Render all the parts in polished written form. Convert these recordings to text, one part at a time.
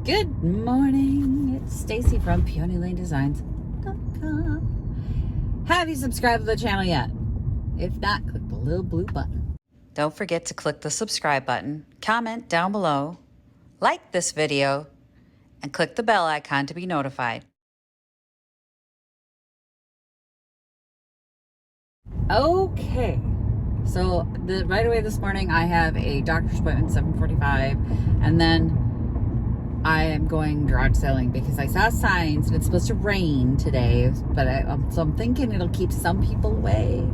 Good morning. It's Stacy from PeonyLaneDesigns.com. Have you subscribed to the channel yet? If not, click the little blue button. Don't forget to click the subscribe button, comment down below, like this video, and click the bell icon to be notified. Okay, so right away this morning I have a doctor's appointment at 7:45, and then I am going garage sailing because I saw signs and it's supposed to rain today, but so I'm thinking it'll keep some people away.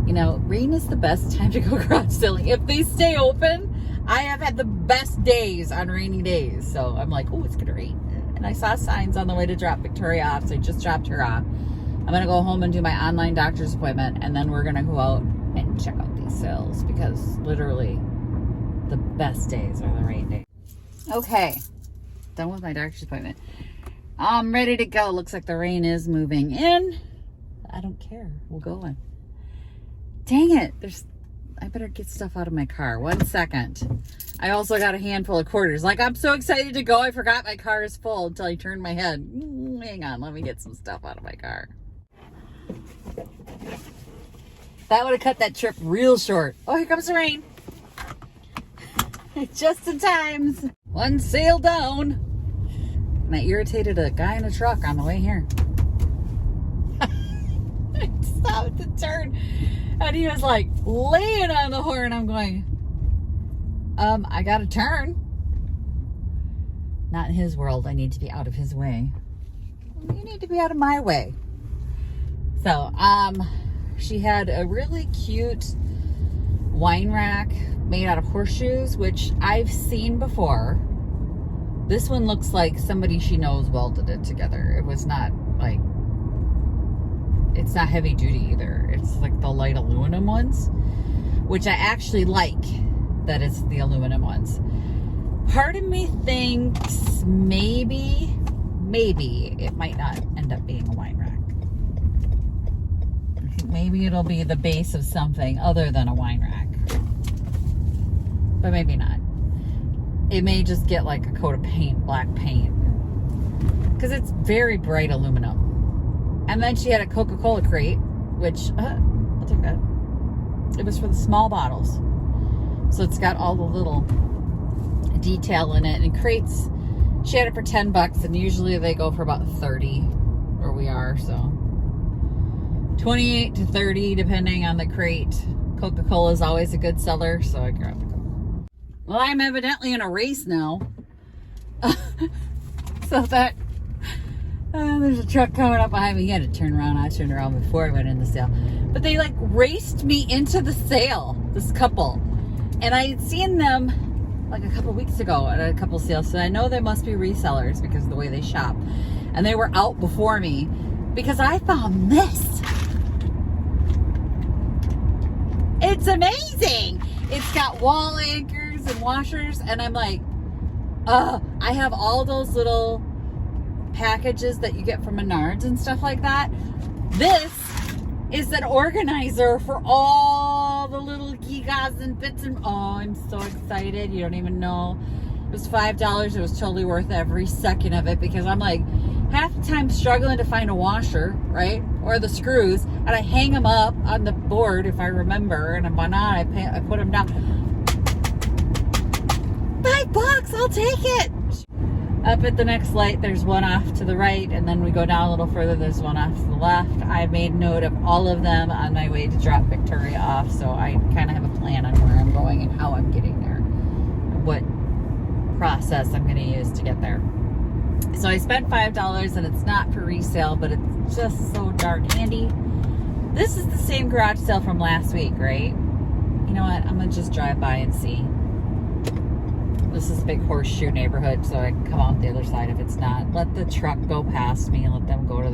You know, rain is the best time to go garage sailing. If they stay open, I have had the best days on rainy days. So I'm like, oh, it's gonna rain. And I saw signs on the way to drop Victoria off, so I just dropped her off. I'm gonna go home and do my online doctor's appointment, and then we're gonna go out and check out these sales because literally the best days are the rain days. Okay, done with my doctor's appointment. I'm ready to go. Looks like the rain is moving in. I don't care. We're going. Dang it. I better get stuff out of my car. 1 second. I also got a handful of quarters. Like, I'm so excited to go. I forgot my car is full until I turned my head. Hang on. Let me get some stuff out of my car. That would have cut that trip real short. Oh, here comes the rain. Just in time. One sail down. And I irritated a guy in a truck on the way here. I stopped to turn. And he was like laying on the horn. I'm going, I gotta turn. Not in his world. I need to be out of his way. You need to be out of my way. So, she had a really cute wine rack made out of horseshoes, which I've seen before. This one looks like somebody she knows welded it together. It was not like, it's not heavy duty either. It's like the light aluminum ones, which I actually like that it's the aluminum ones. Part of me thinks maybe it might not end up being a wine rack. Maybe it'll be the base of something other than a wine rack. But maybe not. It may just get like a coat of paint, black paint. Because it's very bright aluminum. And then she had a Coca-Cola crate, which, I'll take that. It was for the small bottles. So it's got all the little detail in it. And crates, she had it for $10, and usually they go for about 30 where we are, so 28 to 30 depending on the crate. Coca-Cola is always a good seller, so I grabbed a couple. Well, I'm evidently in a race now. So that there's a truck coming up behind me. He had to turn around. I turned around before I went in the sale. But they like raced me into the sale, this couple. And I had seen them like a couple weeks ago at a couple sales. So I know they must be resellers because of the way they shop. And they were out before me because I found this. It's amazing. It's got wall anchors and washers, and I'm like, I have all those little packages that you get from Menards and stuff like that. This is an organizer for all the little gigas and bits, and oh, I'm so excited. You don't even know. It was $5. It was totally worth every second of it because I'm like, half the time struggling to find a washer, right? Or the screws, and I hang them up on the board if I remember, and if I'm not, I put them down. $5, I'll take it. Up at the next light, there's one off to the right, and then we go down a little further, there's one off to the left. I made note of all of them on my way to drop Victoria off, so I kind of have a plan on where I'm going and how I'm getting there, what process I'm going to use to get there. So I spent $5, and it's not for resale, but it's just so darn handy. This is the same garage sale from last week, right? You know what? I'm going to just drive by and see. This is a big horseshoe neighborhood, so I can come out the other side if it's not. Let the truck go past me and let them go to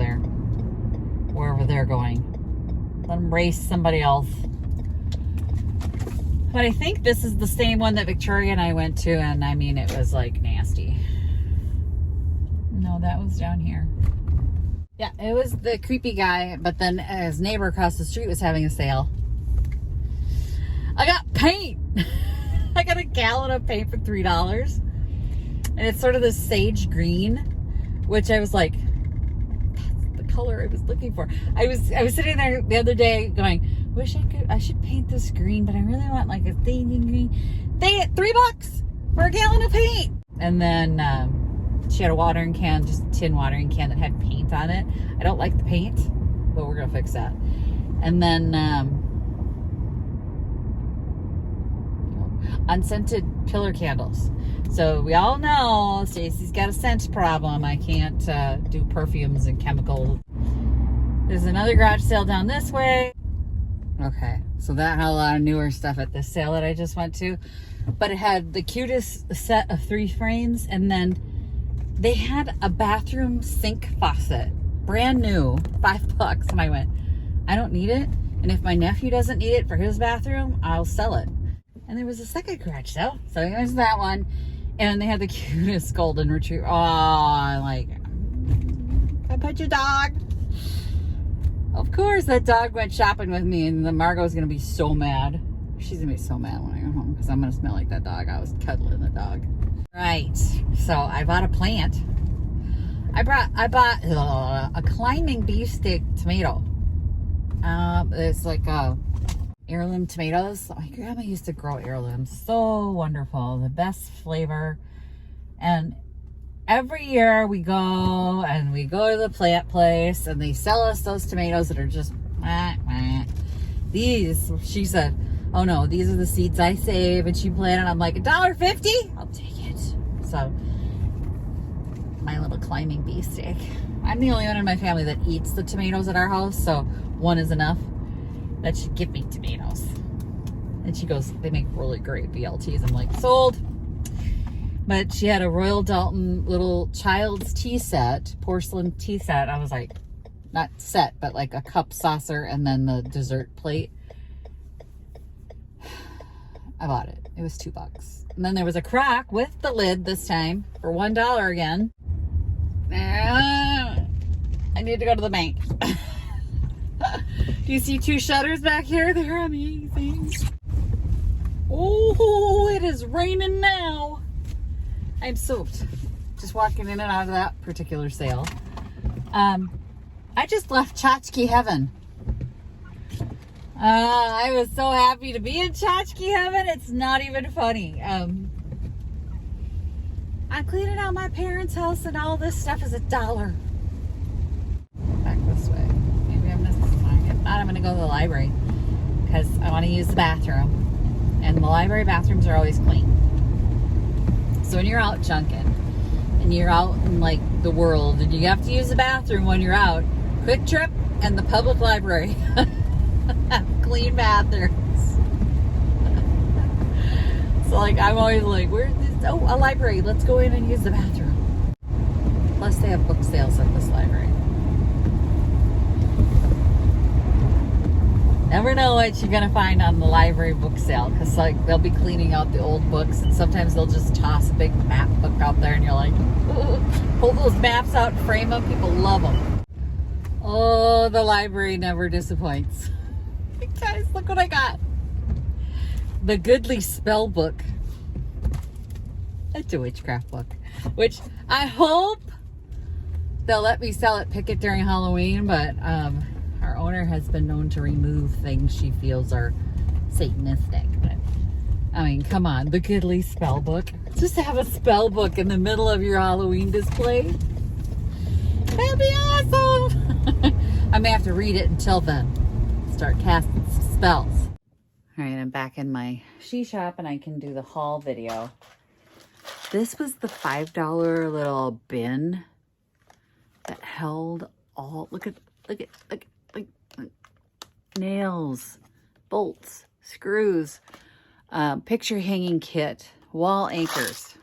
wherever they're going. Let them race somebody else. But I think this is the same one that Victoria and I went to, and I mean, it was like nasty. No, that was down here. Yeah, it was the creepy guy, but then his neighbor across the street was having a sale. I got paint. I got a gallon of paint for $3. And it's sort of this sage green, which I was like, that's the color I was looking for. I was sitting there the other day going, wish I should paint this green, but I really want like a theming green. $3 for a gallon of paint. And then she had a watering can, just a tin watering can that had paint on it. I don't like the paint, but we're gonna fix that. And then unscented pillar candles. So we all know Stacy's got a scent problem. I can't do perfumes and chemicals. There's another garage sale down this way. Okay, so that had a lot of newer stuff at this sale that I just went to, but it had the cutest set of 3 frames, and then they had a bathroom sink faucet, brand new, $5, and I went, I don't need it, and if my nephew doesn't need it for his bathroom, I'll sell it. And there was a second garage sale, so here's that one, and they had the cutest golden retriever. Oh, like, I pet your dog. Of course, that dog went shopping with me, and the Margot's gonna be so mad. She's gonna be so mad when I go home because I'm gonna smell like that dog. I was cuddling the dog. Right. So I bought a plant. I bought a climbing beefsteak tomato. It's like heirloom tomatoes. My grandma used to grow heirlooms. So wonderful, the best flavor. And every year we go to the plant place and they sell us those tomatoes that are just these. She said, oh no, these are the seeds I save, and she planted. I'm like, $1.50? I'll take it. So my little climbing beefsteak. I'm the only one in my family that eats the tomatoes at our house, so one is enough. That should give me tomatoes. And she goes, they make really great BLTs. I'm like, sold. But she had a Royal Dalton little child's tea set, porcelain tea set. I was like, not set, but like a cup saucer and then the dessert plate. I bought it. It was $2. And then there was a crock with the lid this time for $1 again. I need to go to the bank. Do you see 2 shutters back here? They're amazing. Oh, it is raining now. I'm soaked. Just walking in and out of that particular sale. I just left tchotchke heaven. I was so happy to be in tchotchke heaven. It's not even funny. I'm cleaning out my parents' house and all this stuff is $1. Back this way. Maybe I missed this one. If not, I'm going to go to the library because I want to use the bathroom. And the library bathrooms are always clean. So when you're out Junkin and you're out in like the world and you have to use the bathroom when you're out, Quick Trip and the public library have clean bathrooms. So like I'm always like, where's this? Oh, a library. Let's go in and use the bathroom. Plus they have book sales at this library. Never know what you're gonna find on the library book sale, because like they'll be cleaning out the old books and sometimes they'll just toss a big map book out there and you're like, pull those maps out and frame them. People love them. Oh, the library never disappoints. Guys, look what I got. The Goodly Spell Book. It's a witchcraft book, which I hope they'll let me sell it, pick it during Halloween, but our owner has been known to remove things she feels are satanistic. But I mean, come on, the Goodly Spell Book. Just have a spell book in the middle of your Halloween display. That'd be awesome. I may have to read it until then. Start casting some spells. All right, I'm back in my she shop and I can do the haul video. This was the $5 little bin that held all, look at nails, bolts, screws, picture hanging kit, wall anchors,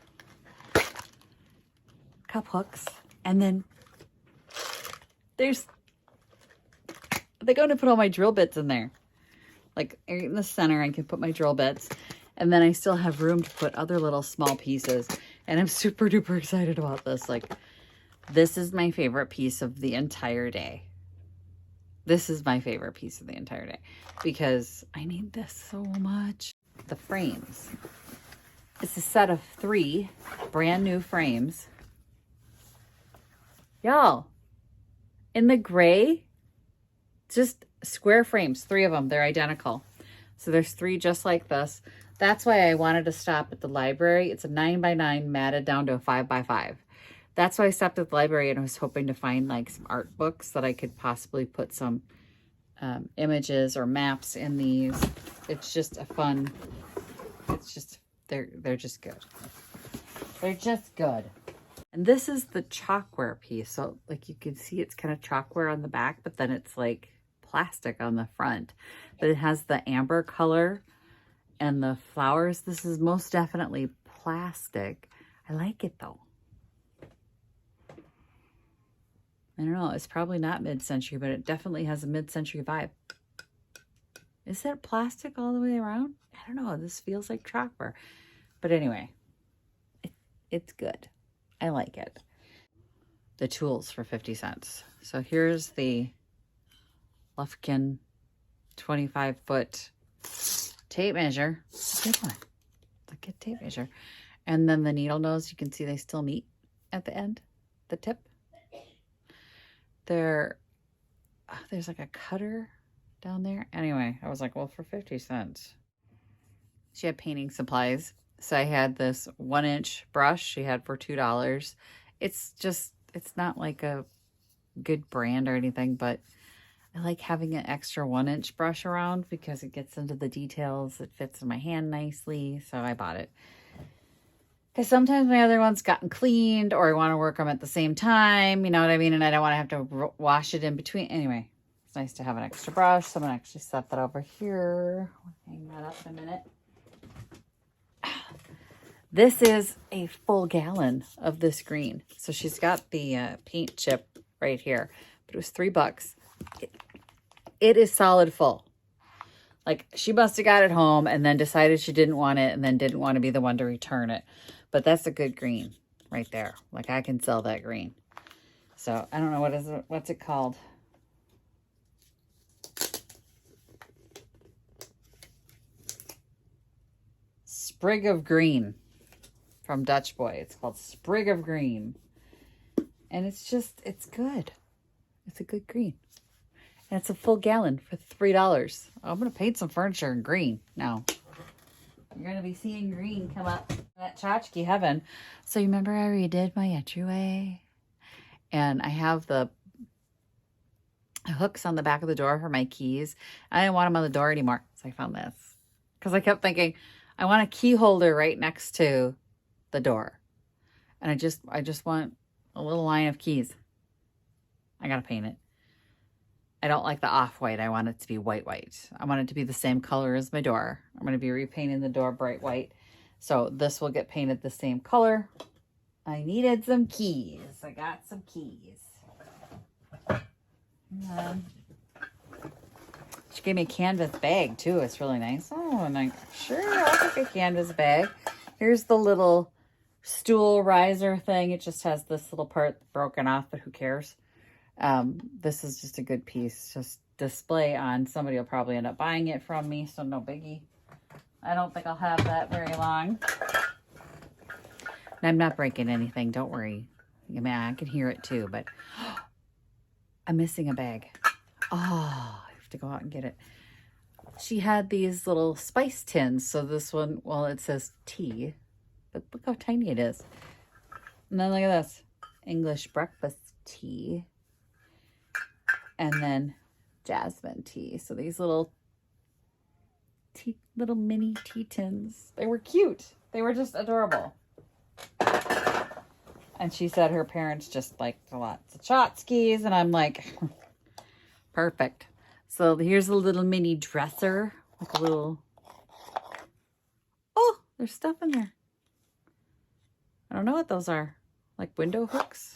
cup hooks, and then they're going to put all my drill bits in there. Like in the center, I can put my drill bits. And then I still have room to put other little small pieces. And I'm super duper excited about this. Like, this is my favorite piece of the entire day. This is my favorite piece of the entire day. Because I need this so much. The frames. It's a set of 3. brand new frames. Y'all, in the gray, just square frames, 3 of them, they're identical. So there's 3 just like this. That's why I wanted to stop at the library. It's a 9x9 matted down to a 5x5. That's why I stopped at the library and I was hoping to find like some art books that I could possibly put some images or maps in these. It's just a fun, it's just, they're just good. They're just good. And this is the chalkware piece. So like you can see it's kind of chalkware on the back, but then it's like plastic on the front. But it has the amber color and the flowers. This is most definitely plastic. I like it though. I don't know, it's probably not mid-century, but it definitely has a mid-century vibe. Is that plastic all the way around? I don't know, this feels like chalkware. But anyway, it's good. I like it. The tools for 50 cents. So here's the Lufkin 25-foot tape measure. It's a good one. It's a good tape measure. And then the needle nose, you can see they still meet at the end, the tip. There's like a cutter down there. Anyway, I was like, well, for 50 cents. She had painting supplies. So I had this 1-inch brush she had for $2. It's not like a good brand or anything, but I like having an extra 1-inch brush around because it gets into the details. It fits in my hand nicely. So I bought it. Because sometimes my other one's gotten cleaned or I want to work them at the same time. You know what I mean? And I don't want to have to wash it in between. Anyway, it's nice to have an extra brush. So I'm going to actually set that over here. I'll hang that up in a minute. This is a full gallon of this green. So she's got the paint chip right here. But it was $3. It is solid full. Like she must have got it home and then decided she didn't want it and then didn't want to be the one to return it. But that's a good green right there. Like I can sell that green. So I don't know what's it called? Sprig of Green from Dutch Boy. It's called Sprig of Green. And it's good. It's a good green. And it's a full gallon for $3. I'm going to paint some furniture in green now. You're going to be seeing green come up in that tchotchke heaven. So you remember I redid my entryway? And I have the hooks on the back of the door for my keys. I didn't want them on the door anymore. So I found this. Because I kept thinking, I want a key holder right next to the door. And I just want a little line of keys. I got to paint it. I don't like the off-white. I want it to be white. I want it to be the same color as my door. I'm going to be repainting the door bright white. So this will get painted the same color. I needed some keys. I got some keys. She gave me a canvas bag too. It's really nice. Oh, and I sure I'll take a canvas bag. Here's the little stool riser thing. It just has this little part broken off, but who cares? This is just a good piece. Just display on. Somebody will probably end up buying it from me, so no biggie. I don't think I'll have that very long. And I'm not breaking anything. Don't worry. I mean, I can hear it too, but I'm missing a bag. Oh, I have to go out and get it. She had these little spice tins. So this one, well, it says tea, but look how tiny it is. And then look at this. English breakfast tea. And then jasmine tea. So these little mini tea tins. They were cute. They were just adorable. And she said her parents just liked lots of tchotchkes. And I'm like, perfect. So here's a little mini dresser with a little, oh, there's stuff in there. I don't know what those are. Like window hooks.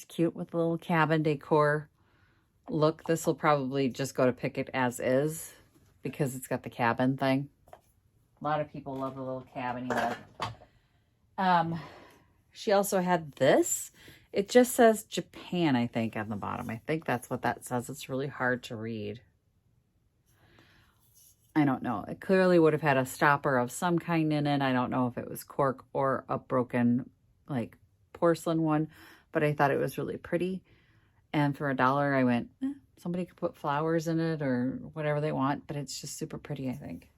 Cute with a little cabin decor look. This will probably just go to pick it as is because it's got the cabin thing. A lot of people love the little cabin look. She also had this. It just says Japan, I think, on the bottom. I think that's what that says. It's really hard to read. I don't know. It clearly would have had a stopper of some kind in it. I don't know if it was cork or a broken like porcelain one, but I thought it was really pretty. And for $1, I went, somebody could put flowers in it or whatever they want, but it's just super pretty, I think.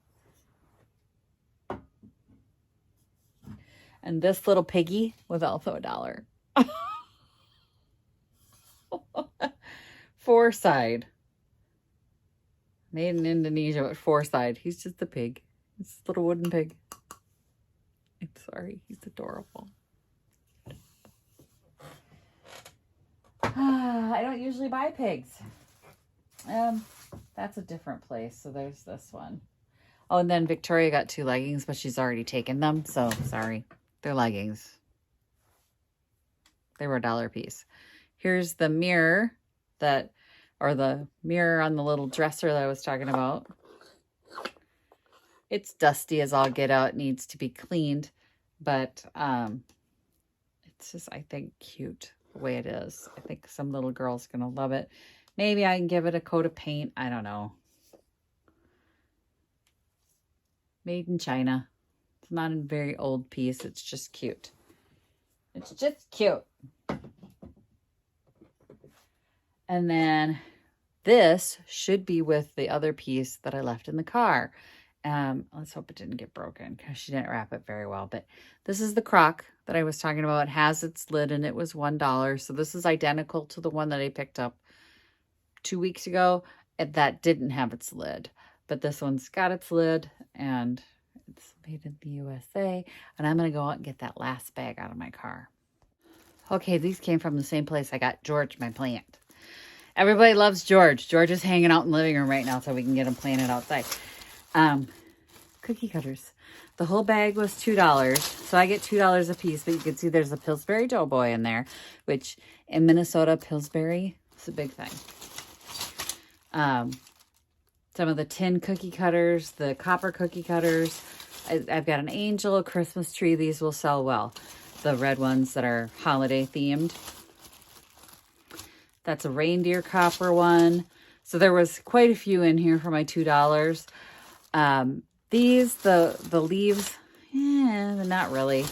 And this little piggy was also $1. Four side. Made in Indonesia with four side. He's just a pig. It's a little wooden pig. I'm sorry. He's adorable. I don't usually buy pigs. That's a different place. So there's this one. Oh, and then Victoria got 2 leggings, but she's already taken them. So sorry. They're leggings. They were $1 a piece. Here's the mirror or the mirror on the little dresser that I was talking about. It's dusty as all get out. It needs to be cleaned, but it's just, I think, cute the way it is. I think some little girl's gonna love it. Maybe I can give it a coat of paint. I don't know. Made in China. It's not a very old piece. It's just cute. It's just cute. And then this should be with the other piece that I left in the car. Let's hope it didn't get broken because she didn't wrap it very well. But this is the crock that I was talking about. It has its lid and it was $1. So this is identical to the one that I picked up 2 weeks ago. That didn't have its lid. But this one's got its lid and it's made in the USA. And I'm going to go out and get that last bag out of my car. Okay, these came from the same place I got George, my plant. Everybody loves George. George is hanging out in the living room right now so we can get him planted outside. Cookie cutters. The whole bag was $2. So I get $2 a piece, but you can see there's a Pillsbury Doughboy in there, which in Minnesota, Pillsbury is a big thing. Some of the tin cookie cutters, the copper cookie cutters. I've got an angel, a Christmas tree. These will sell well. The red ones that are holiday themed. That's a reindeer copper one. So there was quite a few in here for my $2. These, the leaves, they're not really.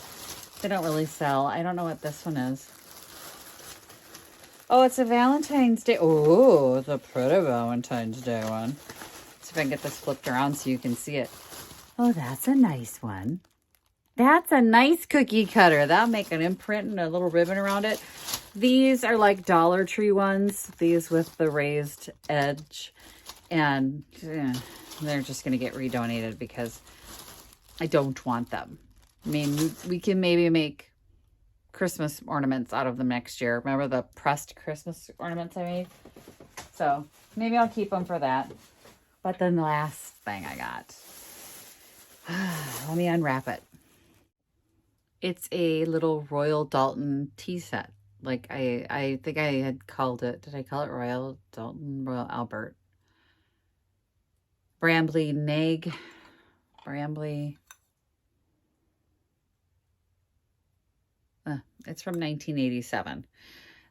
They don't really sell. I don't know what this one is. Oh, it's a Valentine's Day. Oh, it's a pretty Valentine's Day one. See if I can get this flipped around so you can see it. Oh, that's a nice one. That's a nice cookie cutter. That'll make an imprint and a little ribbon around it. These are like Dollar Tree ones. These with the raised edge. And they're just going to get redonated because I don't want them. I mean, we can maybe make Christmas ornaments out of them next year. Remember the pressed Christmas ornaments I made? So maybe I'll keep them for that. But then the last thing I got. Let me unwrap it. It's a little Royal Doulton tea set. Like I think I had called it. Did I call it Royal Doulton? Royal Albert. Brambly Neg. Brambly. It's from 1987.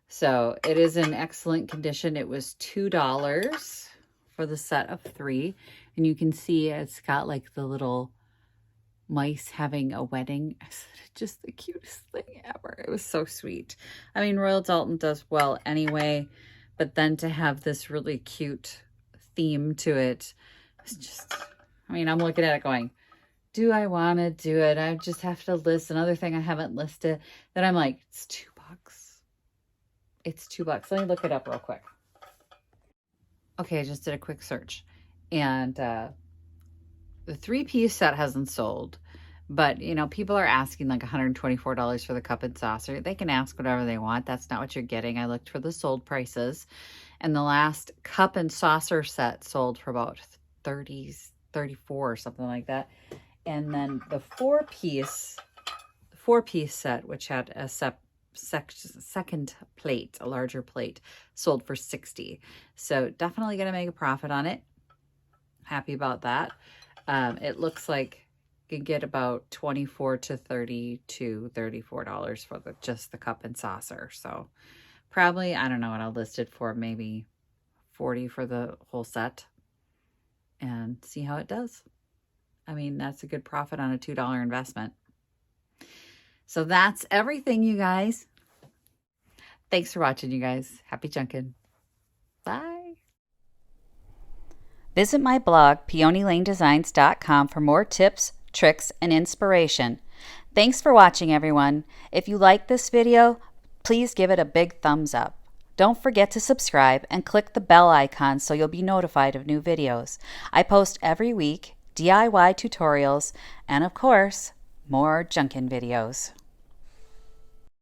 So it is in excellent condition. It was $2 for the set of 3. And you can see it's got like the little mice having a wedding. Just the cutest thing ever. It was so sweet. I mean, Royal Doulton does well anyway, but then to have this really cute theme to it, it's just, I mean, I'm looking at it going, do I want to do it? I just have to list another thing I haven't listed. Then I'm like, it's $2. It's $2. Let me look it up real quick. Okay, I just did a quick search. And the 3-piece set hasn't sold. But, you know, people are asking like $124 for the cup and saucer. They can ask whatever they want. That's not what you're getting. I looked for the sold prices. And the last cup and saucer set sold for about $34 or something like that. And then the 4-piece set, which had a second plate, a larger plate, sold for $60. So definitely going to make a profit on it. Happy about that. It looks like you can get about $24 to $34 for just the cup and saucer. So probably, I don't know what I'll list it for, maybe $40 for the whole set. and see how it does. I mean, that's a good profit on a $2 investment. So that's everything, you guys. Thanks for watching, you guys. Happy junkin'. Bye. Visit my blog, peonylanedesigns.com, for more tips, tricks, and inspiration. Thanks for watching, everyone. If you like this video, please give it a big thumbs up. Don't forget to subscribe and click the bell icon so you'll be notified of new videos. I post every week DIY tutorials and, of course, more Junkin videos.